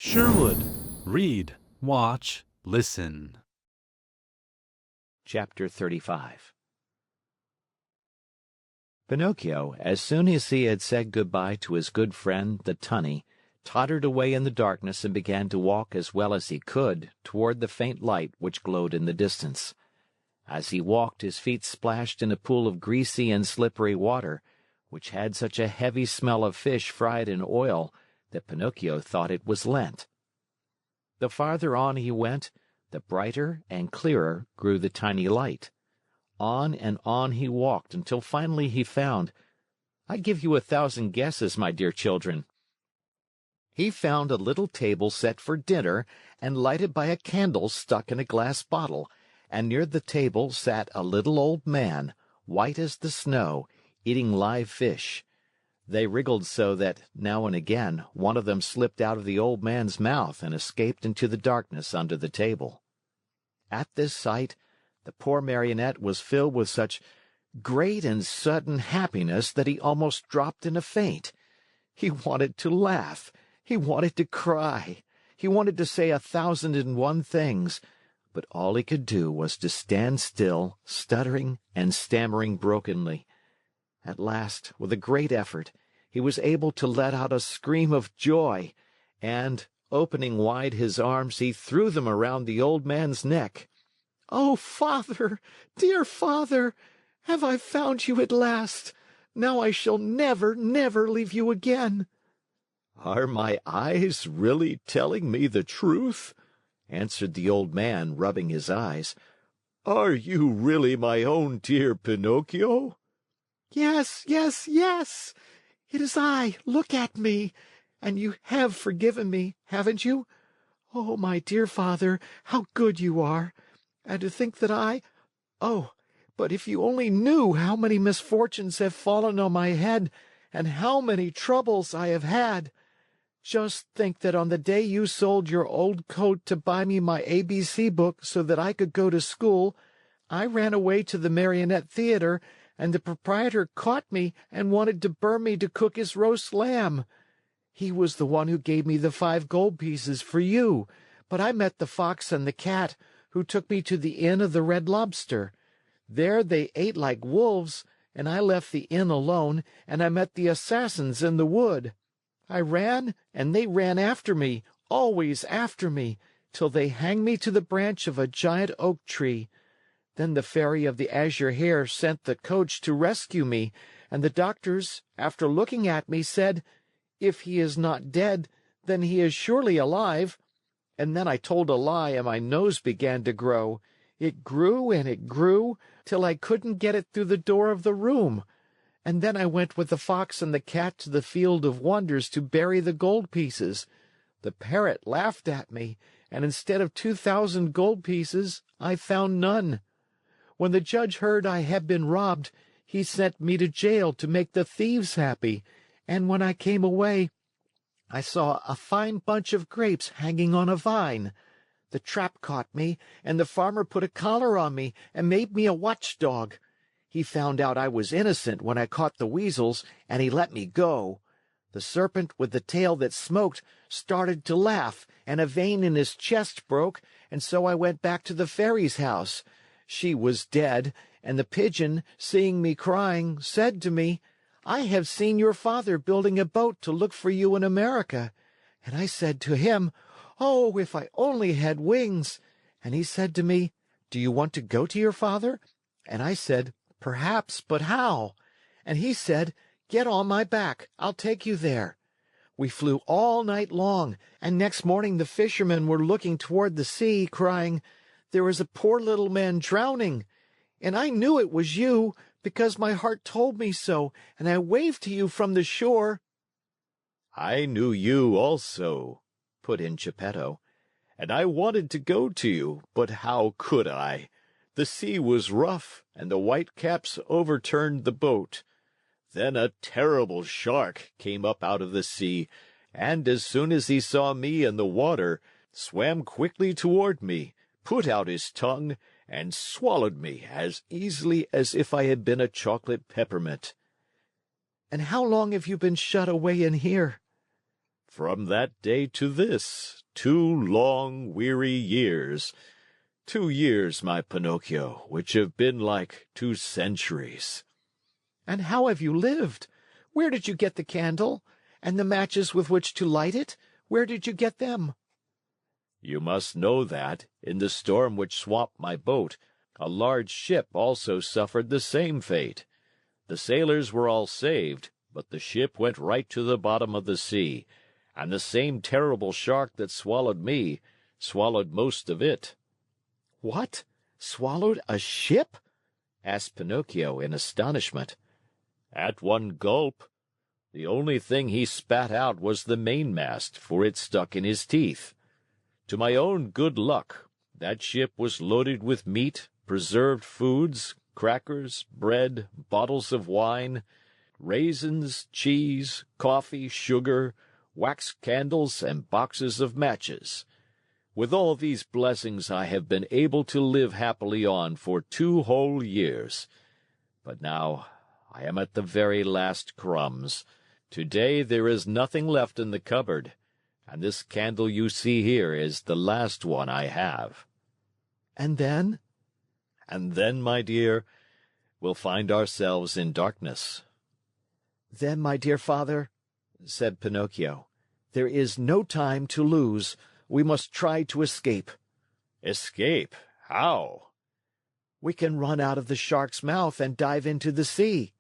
Sherwood. Read, watch, listen. Chapter 35. Pinocchio, as soon as he had said good-bye to his good friend the tunny, tottered away in the darkness and began to walk as well as he could toward the faint light which glowed in the distance. As he walked, his feet splashed in a pool of greasy and slippery water, which had such a heavy smell of fish fried in oil that Pinocchio thought it was Lent. The farther on he went, the brighter and clearer grew the tiny light. On and on he walked until finally he found— I give you 1,000 guesses, my dear children. He found a little table set for dinner and lighted by a candle stuck in a glass bottle, and near the table sat a little old man, white as the snow, eating live fish. They wriggled so that, now and again, one of them slipped out of the old man's mouth and escaped into the darkness under the table. At this sight, the poor Marionette was filled with such great and sudden happiness that he almost dropped in a faint. He wanted to laugh. He wanted to cry. He wanted to say 1,001 things, but all he could do was to stand still, stuttering and stammering brokenly. At last, with a great effort, he was able to let out a scream of joy, and, opening wide his arms, he threw them around the old man's neck. "Oh, father, dear father, have I found you at last? Now I shall never, never leave you again." "Are my eyes really telling me the truth?" answered the old man, rubbing his eyes. "Are you really my own dear Pinocchio?" "Yes, yes, yes! It is I! Look at me! And you have forgiven me, haven't you? Oh, my dear father, how good you are! And to think that Oh, but if you only knew how many misfortunes have fallen on my head, and how many troubles I have had! Just think that on the day you sold your old coat to buy me my ABC book so that I could go to school, I ran away to the Marionette Theater, and the proprietor caught me and wanted to burn me to cook his roast lamb. He was the one who gave me the 5 gold pieces for you, but I met the fox and the cat, who took me to the Inn of the Red Lobster. There they ate like wolves, and I left the inn alone, and I met the assassins in the wood. I ran, and they ran after me, always after me, till they hanged me to the branch of a giant oak tree. Then the Fairy of the Azure Hair sent the coach to rescue me, and the doctors, after looking at me, said, 'If he is not dead, then he is surely alive.' And then I told a lie, and my nose began to grow. It grew and it grew, till I couldn't get it through the door of the room. And then I went with the fox and the cat to the Field of Wonders to bury the gold pieces. The parrot laughed at me, and instead of 2,000 gold pieces, I found none. When the judge heard I had been robbed, he sent me to jail to make the thieves happy, and when I came away, I saw a fine bunch of grapes hanging on a vine. The trap caught me, and the farmer put a collar on me and made me a watchdog. He found out I was innocent when I caught the weasels, and he let me go. The serpent with the tail that smoked started to laugh, and a vein in his chest broke, and so I went back to the fairy's house. She was dead, and the pigeon, seeing me crying, said to me, 'I have seen your father building a boat to look for you in America.' And I said to him, 'Oh, if I only had wings!' And he said to me, 'Do you want to go to your father?' And I said, 'Perhaps, but how?' And he said, 'Get on my back. I'll take you there.' We flew all night long, and next morning the fishermen were looking toward the sea, crying, 'There is a poor little man drowning.' And I knew it was you, because my heart told me so, and I waved to you from the shore." "I knew you also," put in Geppetto, "and I wanted to go to you, but how could I? The sea was rough, and the whitecaps overturned the boat. Then a terrible shark came up out of the sea, and as soon as he saw me in the water, swam quickly toward me, put out his tongue, and swallowed me as easily as if I had been a chocolate peppermint." "And how long have you been shut away in here?" From that day to this, 2 long, weary years. 2 years, my Pinocchio, which have been like 2 centuries. And how have you lived? Where did you get the candle? And the matches with which to light it? Where did you get them? You must know that, in the storm which swamped my boat, a large ship also suffered the same fate. The sailors were all saved, but the ship went right to the bottom of the sea, and the same terrible shark that swallowed me swallowed most of it. What? Swallowed a ship? Asked Pinocchio in astonishment. At one gulp. The only thing he spat out was the mainmast, for it stuck in his teeth. To my own good luck, that ship was loaded with meat, preserved foods, crackers, bread, bottles of wine, raisins, cheese, coffee, sugar, wax candles, and boxes of matches. With all these blessings I have been able to live happily on for 2 whole years. But now I am at the very last crumbs. Today there is nothing left in the cupboard, and this candle you see here is the last one I have. And then? And then, my dear, we'll find ourselves in darkness. Then, my dear father, said Pinocchio, there is no time to lose. We must try to escape. Escape? How? We can run out of the shark's mouth and dive into the sea.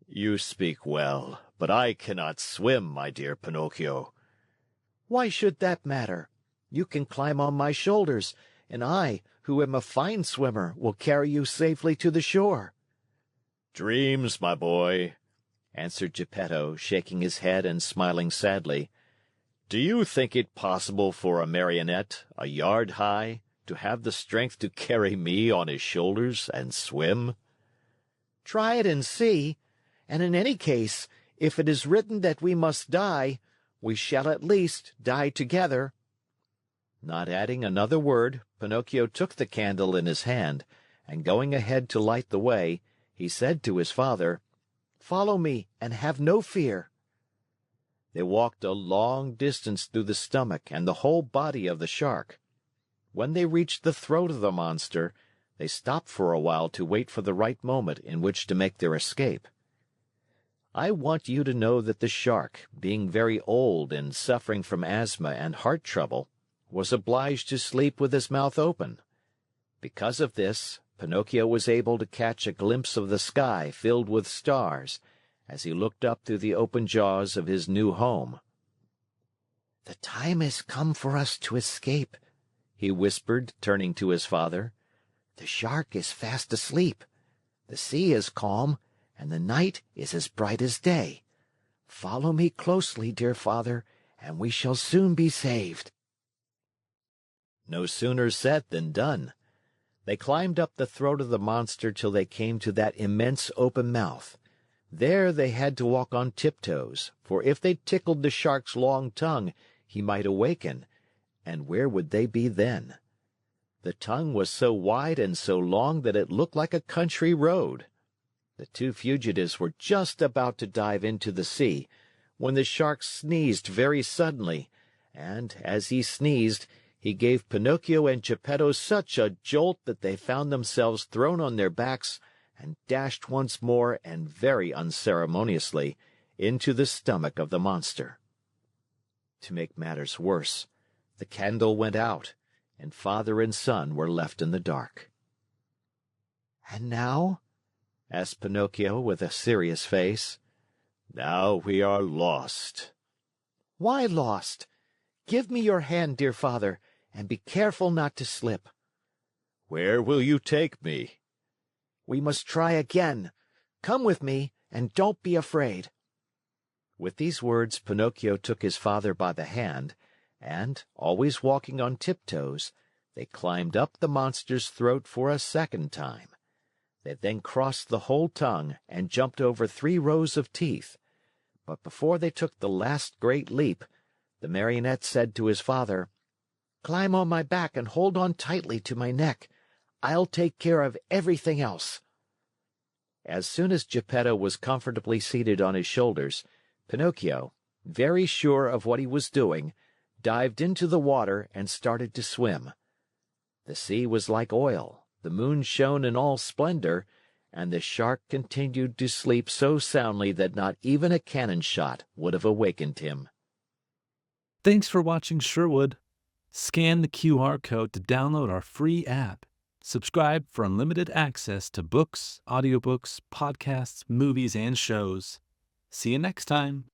You speak well, but I cannot swim, my dear Pinocchio. Why should that matter? You can climb on my shoulders, and I, who am a fine swimmer, will carry you safely to the shore. Dreams, my boy, answered Geppetto, shaking his head and smiling sadly. Do you think it possible for a marionette, a yard high, to have the strength to carry me on his shoulders and swim? Try it and see, and in any case, if it is written that we must die, we shall at least die together. Not adding another word, Pinocchio took the candle in his hand, and going ahead to light the way, he said to his father, "Follow me and have no fear." They walked a long distance through the stomach and the whole body of the shark. When they reached the throat of the monster, they stopped for a while to wait for the right moment in which to make their escape. I want you to know that the shark, being very old and suffering from asthma and heart trouble, was obliged to sleep with his mouth open. Because of this, Pinocchio was able to catch a glimpse of the sky filled with stars as he looked up through the open jaws of his new home. "The time has come for us to escape," he whispered, turning to his father. "The shark is fast asleep. The sea is calm, and the night is as bright as day. Follow me closely, dear father, and we shall soon be saved." No sooner said than done. They climbed up the throat of the monster till they came to that immense open mouth. There they had to walk on tiptoes, for if they tickled the shark's long tongue, he might awaken, and where would they be then? The tongue was so wide and so long that it looked like a country road. The two fugitives were just about to dive into the sea, when the shark sneezed very suddenly, and, as he sneezed, he gave Pinocchio and Geppetto such a jolt that they found themselves thrown on their backs and dashed once more and very unceremoniously into the stomach of the monster. To make matters worse, the candle went out, and father and son were left in the dark. "And now?" asked Pinocchio with a serious face. "Now we are lost." "Why lost? Give me your hand, dear father, and be careful not to slip." "Where will you take me?" "We must try again. Come with me, and don't be afraid." With these words, Pinocchio took his father by the hand, and, always walking on tiptoes, they climbed up the monster's throat for a second time. They then crossed the whole tongue and jumped over 3 rows of teeth. But before they took the last great leap, the Marionette said to his father, "Climb on my back and hold on tightly to my neck. I'll take care of everything else." As soon as Geppetto was comfortably seated on his shoulders, Pinocchio, very sure of what he was doing, dived into the water and started to swim. The sea was like oil, the moon shone in all splendor, and the shark continued to sleep so soundly that not even a cannon shot would have awakened him. Thanks for watching Sherwood. Scan the QR code to download our free app. Subscribe for unlimited access to books, audiobooks, podcasts, movies, and shows. See you next time.